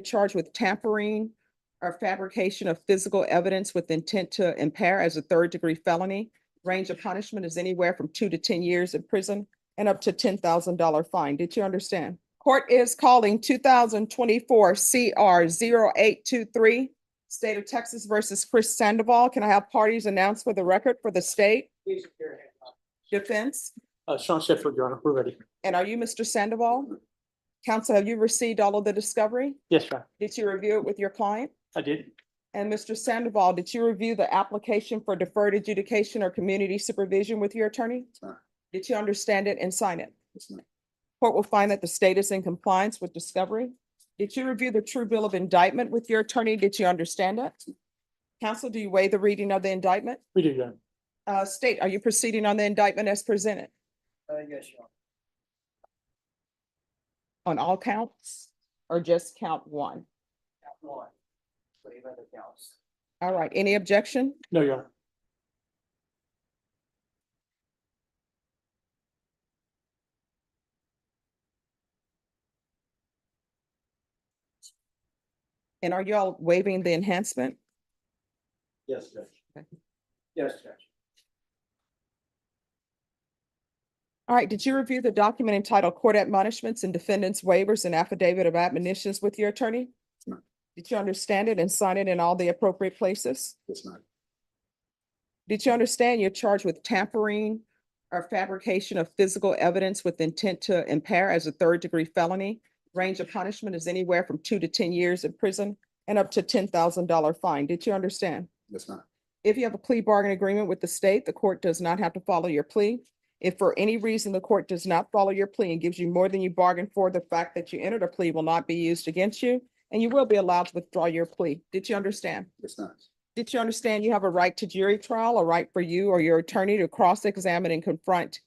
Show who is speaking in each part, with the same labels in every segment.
Speaker 1: Charged with tampering or fabrication of physical evidence with intent to impair as a third-degree felony. Range of punishment is anywhere from 2 to 10 years in prison and up to $10,000 fine. Did you understand? Court is calling 2024 CR 0823, State of Texas versus Chris Sandoval. Can I have parties announced for the record for the state? Defense?
Speaker 2: Sean Sheffield, Your Honor, we're ready.
Speaker 1: And are you Mr. Sandoval? Counsel, have you received all of the discovery?
Speaker 2: Yes, Your Honor,
Speaker 1: Did you review it with your client?
Speaker 2: I did.
Speaker 1: And Mr. Sandoval, did you review the application for deferred adjudication or community supervision with your attorney? Did you understand it and sign it? Court will find that the state is in compliance with discovery. Did you review the true bill of indictment with your attorney? Did you understand it? Counsel, do you waive the reading of the indictment?
Speaker 2: We do, Your Honor.
Speaker 1: State, are you proceeding on the indictment as presented?
Speaker 3: Yes, Your Honor.
Speaker 1: On all counts or just count one?
Speaker 3: Count one. Waive other counts.
Speaker 1: All right, any objection?
Speaker 2: No, Your Honor.
Speaker 1: And are you all waiving the enhancement?
Speaker 3: Yes, Judge.
Speaker 1: Okay.
Speaker 3: Yes, Judge.
Speaker 1: All right, did you review the document entitled Court Admonishments and Defendants Waivers and Affidavit of Admonitions with your attorney?
Speaker 4: No.
Speaker 1: Did you understand it and sign it in all the appropriate places?
Speaker 4: It's not.
Speaker 1: Did you understand you're charged with tampering or fabrication of physical evidence with intent to impair as a third-degree felony? Range of punishment is anywhere from 2 to 10 years in prison and up to $10,000 fine. Did you understand?
Speaker 4: It's not.
Speaker 1: If you have a plea bargain agreement with the state, the court does not have to follow your plea. If for any reason the court does not follow your plea and gives you more than you bargained for, the fact that you entered a plea will not be used against you, and you will be allowed to withdraw your plea. Did you understand?
Speaker 4: It's not.
Speaker 1: Did you understand you have a right to jury trial, a right for you or your attorney to cross-examine and confront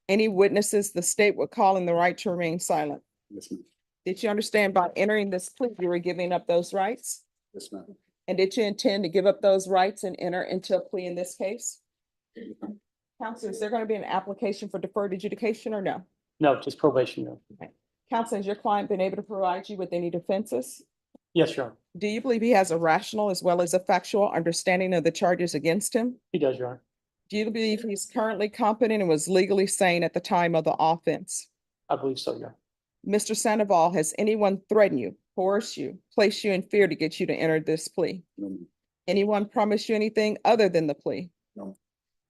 Speaker 1: any witnesses the state would call, and the right to remain silent?
Speaker 4: It's not.
Speaker 1: Did you understand by entering this plea, you were giving up those rights?
Speaker 4: It's not.
Speaker 1: And did you intend to give up those rights and enter into a plea in this case? Counsel, is there going to be an application for deferred adjudication or no?
Speaker 2: No, just probation, Your Honor.
Speaker 1: Counsel, has your client been able to provide you with any defenses?
Speaker 2: Yes, Your Honor.
Speaker 1: Do you believe he has a rational as well as a factual understanding of the charges against him?
Speaker 2: He does, Your Honor.
Speaker 1: Do you believe he's currently competent and was legally sane at the time of the offense?
Speaker 2: I believe so, Your Honor.
Speaker 1: Mr. Sandoval, has anyone threatened you, coerced you, placed you in fear to get you to enter this plea?
Speaker 4: No.
Speaker 1: Anyone promised you anything other than the plea?
Speaker 4: No.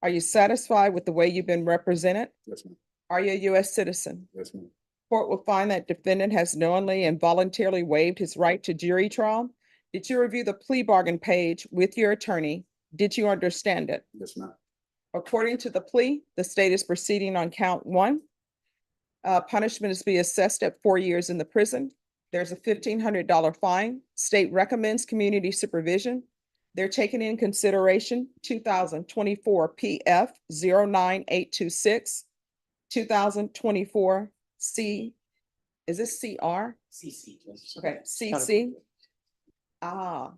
Speaker 1: Are you satisfied with the way you've been represented?
Speaker 4: Yes, ma'am.
Speaker 1: Are you a U.S. citizen?
Speaker 4: Yes, ma'am.
Speaker 1: Court will find that defendant has knowingly and voluntarily waived his right to jury trial. Did you review the plea bargain page with your attorney? Did you understand it?
Speaker 4: Yes, ma'am.
Speaker 1: According to the plea, the state is proceeding on count one. Punishment is to be assessed at 4 years in the prison. There's a $1,500 fine. State recommends community supervision. They're taking in consideration 2024 PF 09826, 2024 C, is this CR?
Speaker 3: CC. Judge.
Speaker 1: Okay, CC. Ah,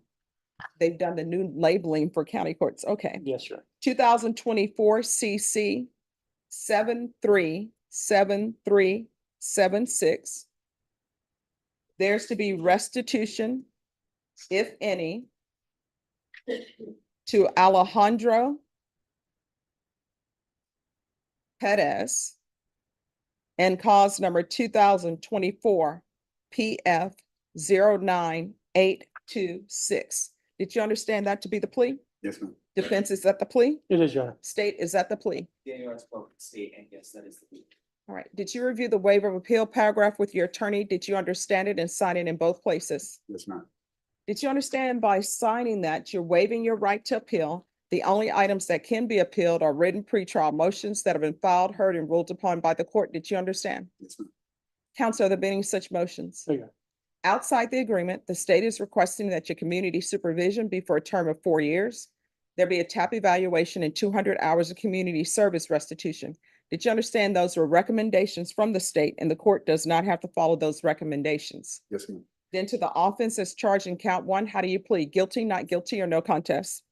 Speaker 1: they've done the new labeling for county courts. Okay.
Speaker 2: Yes, Your Honor.
Speaker 1: 2024 CC 737376. There's to be restitution, if any, to Alejandro Perez and cause number 2024 PF 09826. Did you understand that to be the plea?
Speaker 4: Yes, ma'am.
Speaker 1: Defense, is that the plea?
Speaker 2: It is, Your Honor.
Speaker 1: State, is that the plea?
Speaker 3: Daniel has spoken to state, and yes, that is the plea.
Speaker 1: All right. Did you review the waiver of appeal paragraph with your attorney? Did you understand it and sign it in both places?
Speaker 4: Yes, ma'am.
Speaker 1: Did you understand by signing that you're waiving your right to appeal? The only items that can be appealed are written pretrial motions that have been filed, heard, and ruled upon by the court. Did you understand?
Speaker 4: Yes, ma'am.
Speaker 1: Counsel, are there been any such motions?
Speaker 2: No, Your Honor.
Speaker 1: Outside the agreement, the state is requesting that your community supervision be for a term of 4 years. There be a TAP evaluation and 200 hours of community service restitution. Did you understand those were recommendations from the state and the court does not have to follow those recommendations?
Speaker 4: Yes, ma'am.
Speaker 1: Then to the offense as charged in count one, how do you plead? Guilty, not guilty, or no contest?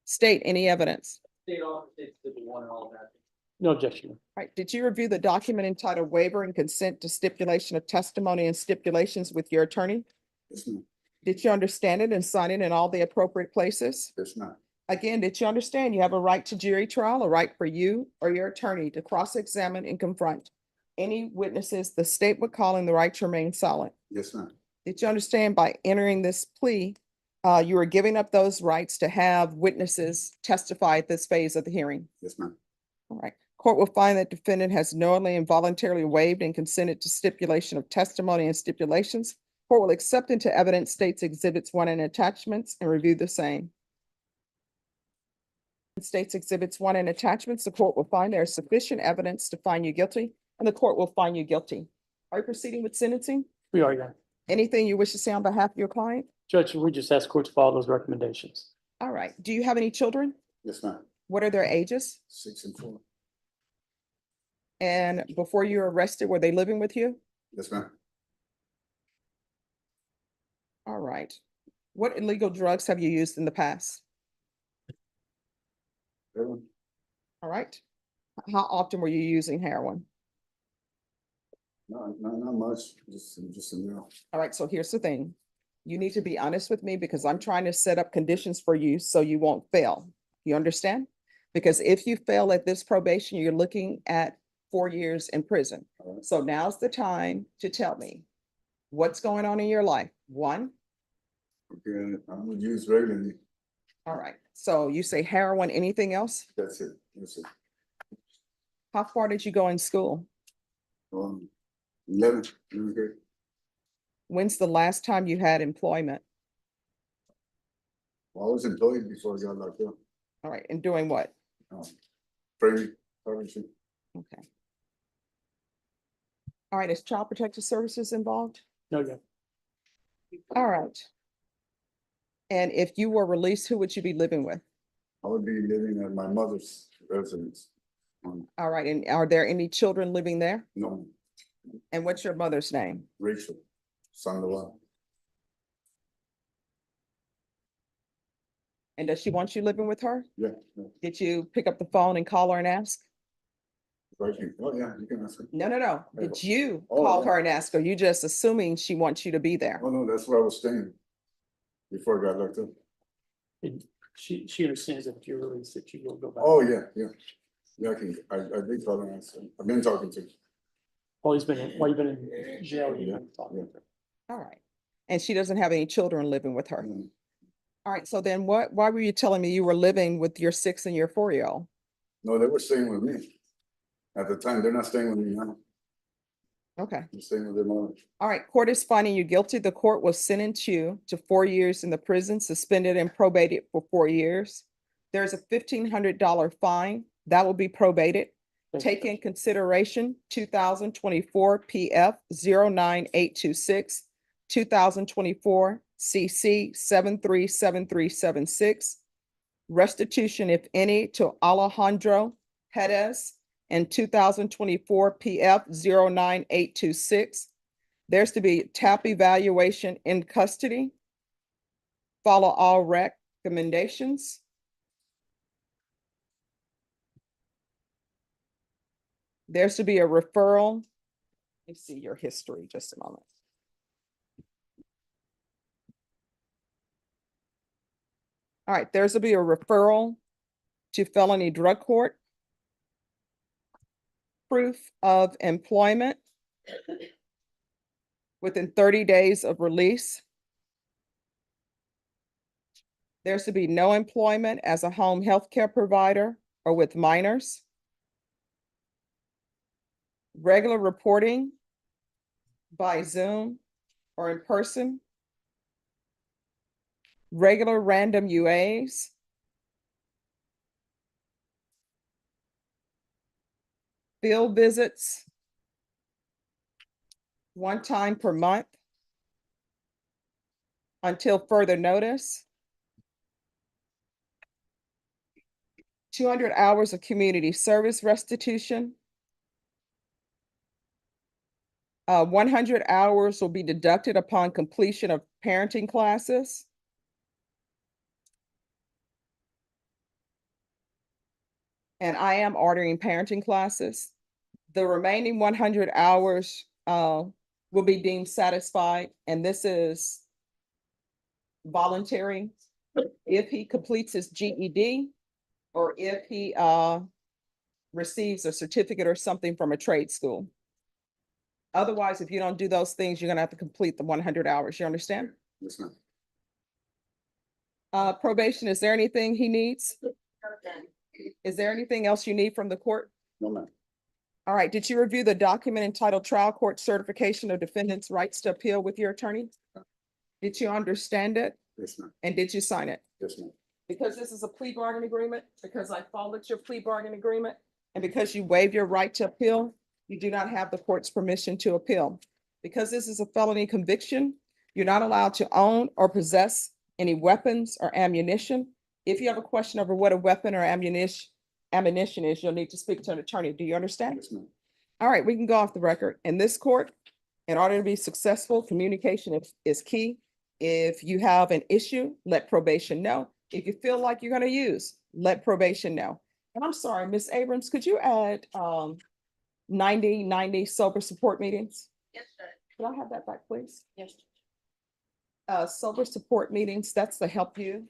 Speaker 1: State any evidence.
Speaker 3: State office states to be one and all that.
Speaker 2: No objection. Your Honor.
Speaker 1: All right, did you review the document entitled waiver and consent to stipulation of testimony and stipulations with your attorney?
Speaker 4: Yes, ma'am.
Speaker 1: Did you understand it and sign it in all the appropriate places?
Speaker 4: Yes, ma'am.
Speaker 1: Again, did you understand you have a right to jury trial, a right for you or your attorney to cross-examine and confront any witnesses the state would call in the right to remain silent?
Speaker 4: Yes, ma'am.
Speaker 1: Did you understand by entering this plea, you are giving up those rights to have witnesses testify at this phase of the hearing?
Speaker 4: Yes, ma'am.
Speaker 1: All right. Court will find that defendant has knowingly and voluntarily waived and consented to stipulation of testimony and stipulations. Court will accept into evidence states exhibits 1 and attachments and review the same. States exhibits 1 and attachments, the court will find there is sufficient evidence to find you guilty, and the court will find you guilty. Are you proceeding with sentencing?
Speaker 2: We are, Your Honor.
Speaker 1: Anything you wish to say on behalf of your client?
Speaker 2: Judge, we just ask court to follow those recommendations.
Speaker 1: All right. Do you have any children?
Speaker 4: Yes, ma'am.
Speaker 1: What are their ages?
Speaker 4: 6 and 4.
Speaker 1: And before you were arrested, were they living with you?
Speaker 4: Yes, ma'am.
Speaker 1: All right. What illegal drugs have you used in the past?
Speaker 4: Heroin?
Speaker 1: All right. How often were you using heroin?
Speaker 4: No, not much. Just a little.
Speaker 1: All right, so here's the thing. You need to be honest with me because I'm trying to set up conditions for you so you won't fail. You understand? Because if you fail at this probation, you're looking at 4 years in prison.
Speaker 4: All right.
Speaker 1: So now's the time to tell me what's going on in your life. 1,
Speaker 4: Okay, I would use regularly.
Speaker 1: all right. So you say heroin, anything else?
Speaker 4: That's it. That's it.
Speaker 1: How far did you go in school?
Speaker 4: 11. Okay.
Speaker 1: When's the last time you had employment?
Speaker 4: Well, I was employed before I got locked up.
Speaker 1: All right, and doing what?
Speaker 4: Training, probation.
Speaker 1: Okay. All right, is Child Protective Services involved?
Speaker 2: No, Your Honor.
Speaker 1: All right. And if you were released, who would you be living with?
Speaker 4: I would be living at my mother's residence.
Speaker 1: All right, and are there any children living there?
Speaker 4: No,
Speaker 1: And what's your mother's name?
Speaker 4: Rachel Sandoval.
Speaker 1: And does she want you living with her?
Speaker 4: Yeah, yeah.
Speaker 1: Did you pick up the phone and call her and ask?
Speaker 4: Right here. Oh, yeah, you can ask her.
Speaker 1: No. Did you
Speaker 4: Oh,
Speaker 1: call
Speaker 4: yeah.
Speaker 1: her and ask her? You just assuming she wants you to be there?
Speaker 4: Oh, no, that's where I was staying before I got locked up.
Speaker 2: And she understands that if you're released, that you will go back.
Speaker 4: Oh, yeah, yeah. Yeah, I did call her and ask her. I've been talking to her.
Speaker 2: While you've been in jail, you've been talking to her.
Speaker 1: All right. And she doesn't have any children living with her?
Speaker 4: Mm.
Speaker 1: All right, so then why were you telling me you were living with your 6 and your 4-year-old?
Speaker 4: No, they were staying with me. At the time, they're not staying with me now.
Speaker 1: Okay.
Speaker 4: They're staying with their mother.
Speaker 1: All right, court is finding you guilty. The court will sentence you to 4 years in the prison, suspended and probated for 4 years. There's a $1,500 fine that will be probated.
Speaker 2: Thank you,
Speaker 1: Take in
Speaker 2: Judge.
Speaker 1: consideration 2024 PF 09826, 2024 CC 737376. Restitution, if any, to Alejandro Perez and 2024 PF 09826. There's to be TAP evaluation in custody. Follow all recommendations. There's to be a referral. Let me see your history just a moment. All right, there's to be a referral to felony drug court. Proof of employment within 30 days of release. There's to be no employment as a home health care provider or with minors. Regular reporting by Zoom or in person. Regular random UAs. Field visits 1 time per month until further notice. 200 hours of community service restitution. 100 hours will be deducted upon completion of parenting classes. And I am ordering parenting classes. The remaining 100 hours will be deemed satisfied, and this is voluntary if he completes his GED or if he receives a certificate or something from a trade school. Otherwise, if you don't do those things, you're gonna have to complete the 100 hours. You understand?
Speaker 4: Yes, ma'am.
Speaker 1: Probation, is there anything he needs? Is there anything else you need from the court?
Speaker 4: No, ma'am.
Speaker 1: All right, did you review the document entitled Trial Court Certification of Defendant's Rights to Appeal with your attorney? Did you understand it
Speaker 4: Yes, ma'am.
Speaker 1: and did you sign it?
Speaker 4: Yes, ma'am.
Speaker 1: Because this is a plea bargain agreement, because I followed your plea bargain agreement, and because you waive your right to appeal, you do not have the court's permission to appeal. Because this is a felony conviction, you're not allowed to own or possess any weapons or ammunition. If you have a question over what a weapon or ammunition is, you'll need to speak to an attorney. Do you understand?
Speaker 4: Yes, ma'am.
Speaker 1: All right, we can go off the record. In this court, in order to be successful, communication is key. If you have an issue, let probation know. If you feel like you're gonna use, let probation know. And I'm sorry, Ms. Abrams, could you add 90 sober support meetings?
Speaker 5: Yes, sir.
Speaker 1: Can I have that back, please?
Speaker 5: Yes.
Speaker 1: Sober support meetings, that's to help you.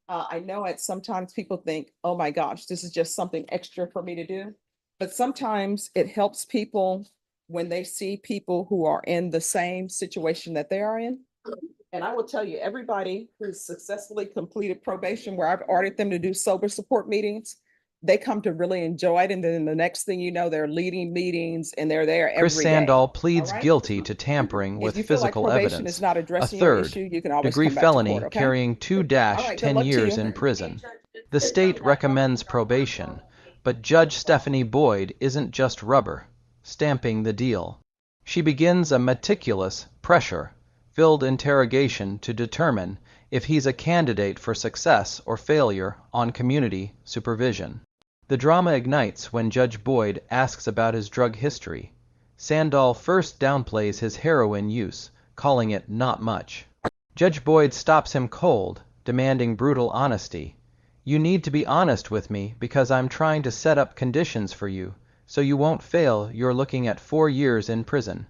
Speaker 1: I know sometimes people think, oh my gosh, this is just something extra for me to do. But sometimes it helps people when they see people who are in the same situation that they are in. And I will tell you, everybody who's successfully completed probation, where I've ordered them to do sober support meetings, they come to really enjoy it. And then the next thing you know, they're leading meetings and they're there every
Speaker 6: Chris
Speaker 1: day.
Speaker 6: Sandoll pleads
Speaker 1: All right?
Speaker 6: guilty to tampering
Speaker 1: If
Speaker 6: with
Speaker 1: you feel like
Speaker 6: physical
Speaker 1: probation
Speaker 6: evidence.
Speaker 1: is not
Speaker 6: A
Speaker 1: addressing your
Speaker 6: third
Speaker 1: issue, you can always
Speaker 6: degree
Speaker 1: come back to
Speaker 6: felony
Speaker 1: court, okay?
Speaker 6: carrying 2-10
Speaker 1: good luck to
Speaker 6: years
Speaker 1: you.
Speaker 6: in prison. The state recommends probation, but Judge Stephanie Boyd isn't just rubber stamping the deal. She begins a meticulous, pressure-filled interrogation to determine if he's a candidate for success or failure on community supervision. The drama ignites when Judge Boyd asks about his drug history. Sandoll first downplays his heroin use, calling it not much. Judge Boyd stops him cold, demanding brutal honesty. You need to be honest with me because I'm trying to set up conditions for you, so you won't fail. You're looking at 4 years in prison.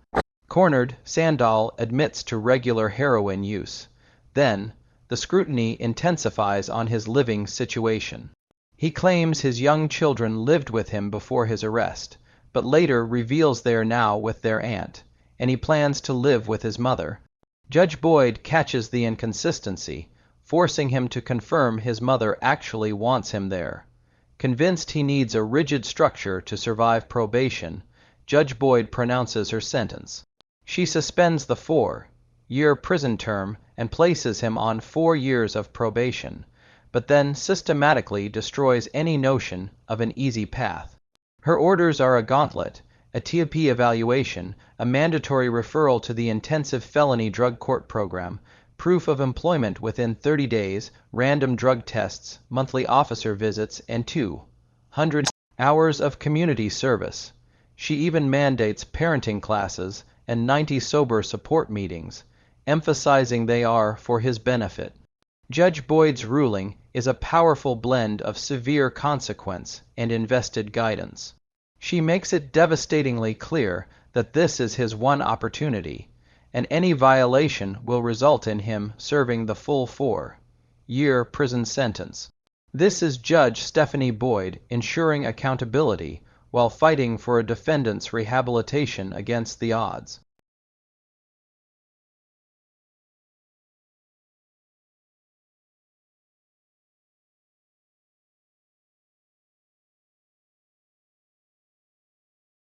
Speaker 6: Cornered, Sandoll admits to regular heroin use. Then, the scrutiny intensifies on his living situation. He claims his young children lived with him before his arrest, but later reveals they're now with their aunt, and he plans to live with his mother. Judge Boyd catches the inconsistency, forcing him to confirm his mother actually wants him there. Convinced he needs a rigid structure to survive probation, Judge Boyd pronounces her sentence. She suspends the 4-year prison term and places him on 4 years of probation, but then systematically destroys any notion of an easy path. Her orders are a gauntlet, a TOP evaluation, a mandatory referral to the intensive felony drug court program, proof of employment within 30 days, random drug tests, monthly officer visits, and 200 hours of community service. She even mandates parenting classes and 90 sober support meetings, emphasizing they are for his benefit. Judge Boyd's ruling is a powerful blend of severe consequence and invested guidance. She makes it devastatingly clear that this is his one opportunity, and any violation will result in him serving the full 4-year prison sentence. This is Judge Stephanie Boyd ensuring accountability while fighting for a defendant's rehabilitation against the odds.